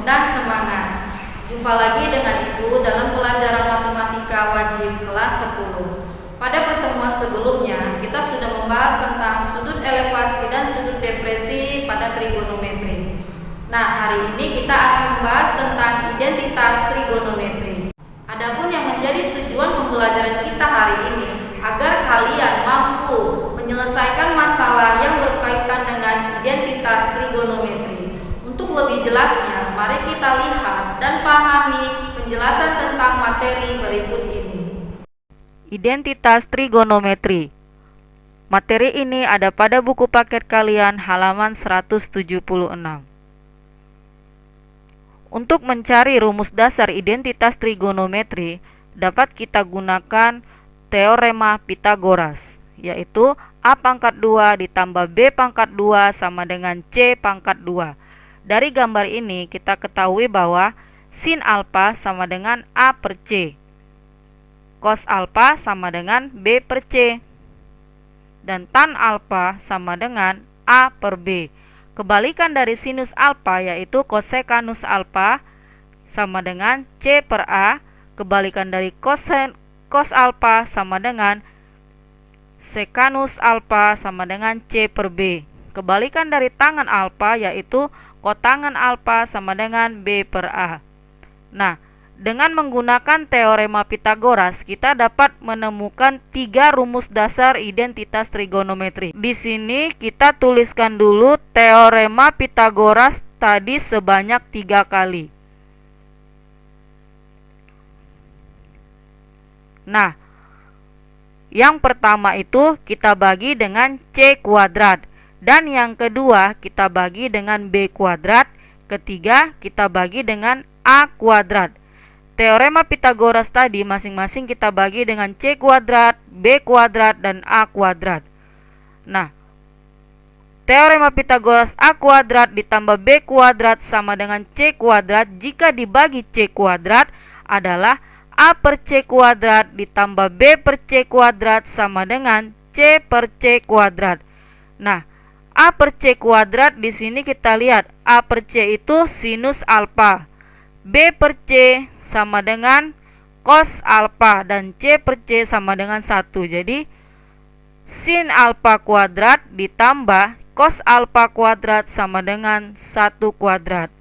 dan semangat. Jumpa lagi dengan Ibu dalam pelajaran matematika wajib kelas 10. Pada pertemuan sebelumnya, kita sudah membahas tentang sudut elevasi dan sudut depresi pada trigonometri. Nah, hari ini kita akan membahas tentang identitas trigonometri. Adapun yang menjadi tujuan pembelajaran kita hari ini agar kalian mampu menyelesaikan masalah yang berkaitan dengan identitas trigonometri. Untuk lebih jelasnya, mari kita lihat dan pahami penjelasan tentang materi berikut ini. Identitas trigonometri. Materi ini ada pada buku paket kalian halaman 176. Untuk mencari rumus dasar identitas trigonometri, dapat kita gunakan teorema Pythagoras, yaitu A pangkat 2 ditambah B pangkat 2 sama dengan C pangkat 2. Dari gambar ini kita ketahui bahwa sin alfa sama dengan A per C, cos alfa sama dengan B per C, dan tan alfa sama dengan A per B. Kebalikan dari sinus alfa yaitu kosekanus alfa sama dengan C per A. Kebalikan dari cos alfa sama dengan sekanus alfa sama dengan C per B. Kebalikan dari tangen alfa yaitu kotangen alfa sama dengan B per A. Nah, dengan menggunakan teorema Pythagoras, kita dapat menemukan 3 rumus dasar identitas trigonometri. Di sini kita tuliskan dulu teorema Pythagoras tadi sebanyak 3 kali. Nah, yang pertama itu kita bagi dengan C kuadrat, dan yang kedua kita bagi dengan B kuadrat, ketiga kita bagi dengan A kuadrat. Teorema Pythagoras tadi masing-masing kita bagi dengan C kuadrat, B kuadrat, dan A kuadrat. Nah, teorema Pythagoras A kuadrat ditambah B kuadrat sama dengan C kuadrat jika dibagi C kuadrat adalah A per C kuadrat ditambah B per C kuadrat sama dengan C per C kuadrat. Nah, A per C kuadrat di sini kita lihat A per C itu sinus alfa, B per C sama dengan cos alfa, dan C per C sama dengan 1. Jadi sin alfa kuadrat ditambah cos alfa kuadrat sama dengan 1 kuadrat.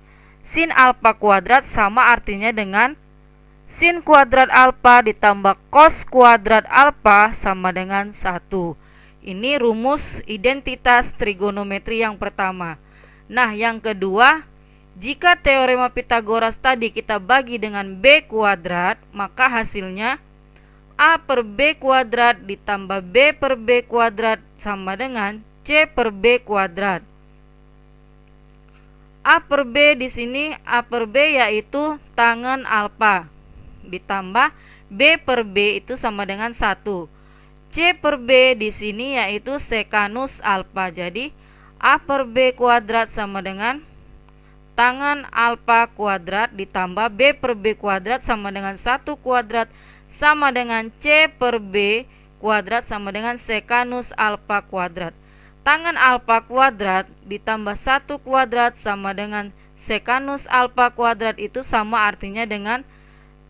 Sin alfa kuadrat sama artinya dengan sin kuadrat alfa ditambah cos kuadrat alfa sama dengan 1. Ini rumus identitas trigonometri yang pertama. Nah, yang kedua, jika teorema Pythagoras tadi kita bagi dengan B kuadrat, maka hasilnya A per B kuadrat ditambah B per B kuadrat sama dengan C per B kuadrat. A per B di sini, A per B yaitu tangen alfa, ditambah B per B itu sama dengan 1. C per B di sini yaitu sekanus alfa. Jadi A per B kuadrat sama dengan tangen alfa kuadrat ditambah B per B kuadrat sama dengan 1 kuadrat sama dengan C per B kuadrat sama dengan sekanus alfa kuadrat. Tangen alfa kuadrat ditambah 1 kuadrat sama dengan sekanus alfa kuadrat itu sama artinya dengan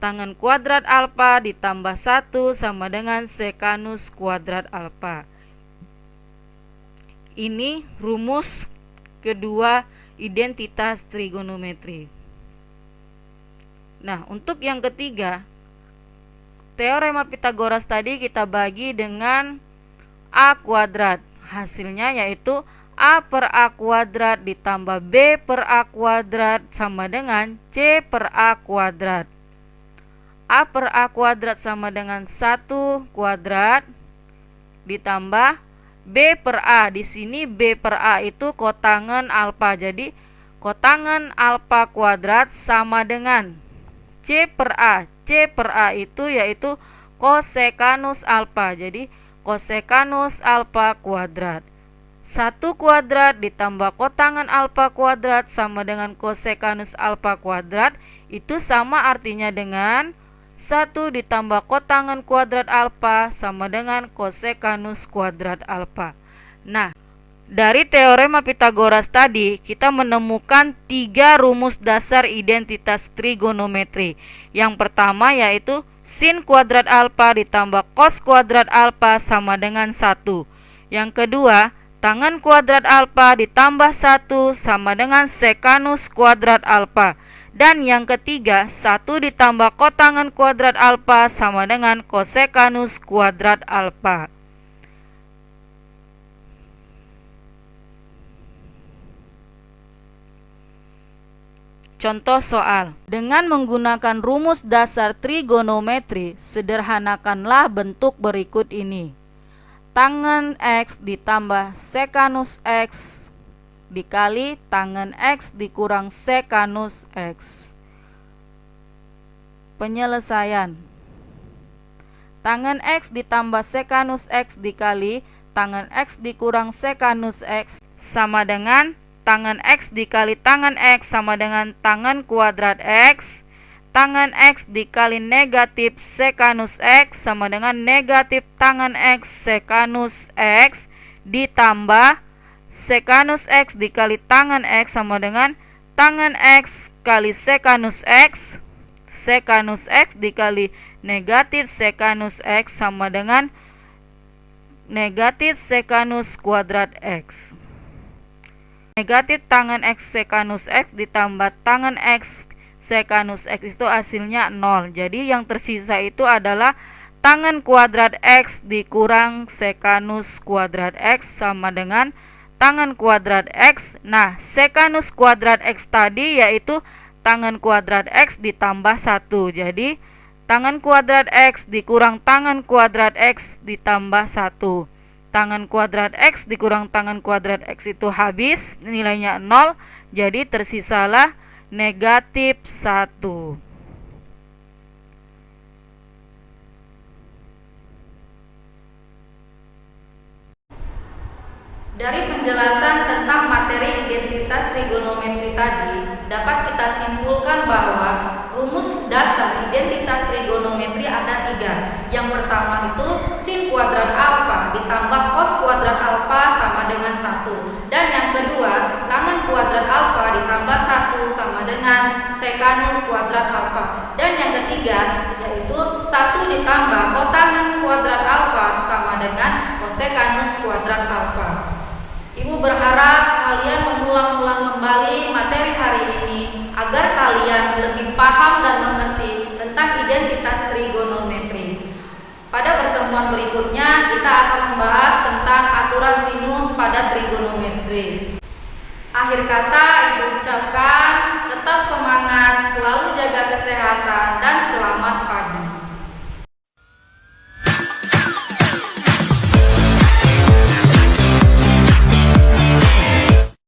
tangen kuadrat alfa ditambah 1 sama dengan sekanus kuadrat alfa. Ini rumus kedua identitas trigonometri. Nah, untuk yang ketiga, teorema Pythagoras tadi kita bagi dengan A kuadrat. Hasilnya yaitu A per A kuadrat ditambah B per A kuadrat sama dengan C per A kuadrat. A per A kuadrat sama dengan 1 kuadrat ditambah B per A. Di sini B per A itu kotangen alfa. Jadi kotangen alfa kuadrat sama dengan C per A. C per A itu yaitu kosekanus alfa. Jadi kosekanus alfa kuadrat. 1 kuadrat ditambah kotangen alfa kuadrat sama dengan kosekanus alfa kuadrat. Itu sama artinya dengan 1 ditambah kotangen kuadrat alfa sama dengan kosekanus kuadrat alfa. Nah, Dari teorema Pitagoras tadi, kita menemukan 3 rumus dasar identitas trigonometri. Yang pertama yaitu sin kuadrat alfa ditambah cos kuadrat alfa sama dengan 1. Yang kedua, tangen kuadrat alfa ditambah 1 sama dengan sekanus kuadrat alfa. Dan yang ketiga, 1 ditambah kotangen kuadrat alfa sama dengan kosekanus kuadrat alfa. Contoh soal. Dengan menggunakan rumus dasar trigonometri, sederhanakanlah bentuk berikut ini. Tangen X ditambah sekanus X dikali tangen X dikurang sekanus X. Penyelesaian. Tangen X ditambah sekanus X dikali tangen X dikurang sekanus X sama dengan tangen X dikali tangen X sama dengan tangen kuadrat X. Tangen X dikali negatif sekanus X sama dengan negatif tangen X sekanus X ditambah sekanus X dikali tangen X sama dengan tangen X kali sekanus X. Sekanus X dikali negatif sekanus X sama dengan negatif sekanus kuadrat X. Negatif tangen X sekanus X ditambah tangen X sekanus X itu hasilnya 0. Jadi yang tersisa itu adalah tangen kuadrat X dikurang sekanus kuadrat X sama dengan tangen kuadrat X. Nah, sekanus kuadrat X tadi yaitu tangen kuadrat X ditambah 1. Jadi tangen kuadrat X dikurang tangen kuadrat X ditambah 1. Tangen kuadrat X dikurang tangen kuadrat X itu habis, nilainya 0, jadi tersisalah negatif 1. Dari penjelasan tentang materi identitas trigonometri tadi, dapat kita simpulkan bahwa rumus dasar identitas trigonometri ada 3. Yang pertama itu sin kuadrat alfa ditambah cos kuadrat alfa sama dengan 1. Dan yang kedua, tangen kuadrat alfa ditambah 1 sama dengan sekanus kuadrat alfa. Dan yang ketiga, yaitu 1 ditambah kotangen kuadrat alfa sama dengan kosekanus kuadrat alfa. Ibu berharap kalian mengulang-ulang kembali materi hari ini agar kalian lebih paham dan mengerti tentang identitas trigonometri. Pada pertemuan berikutnya kita akan membahas tentang aturan sinus pada trigonometri. Akhir kata Ibu ucapkan tetap semangat, selalu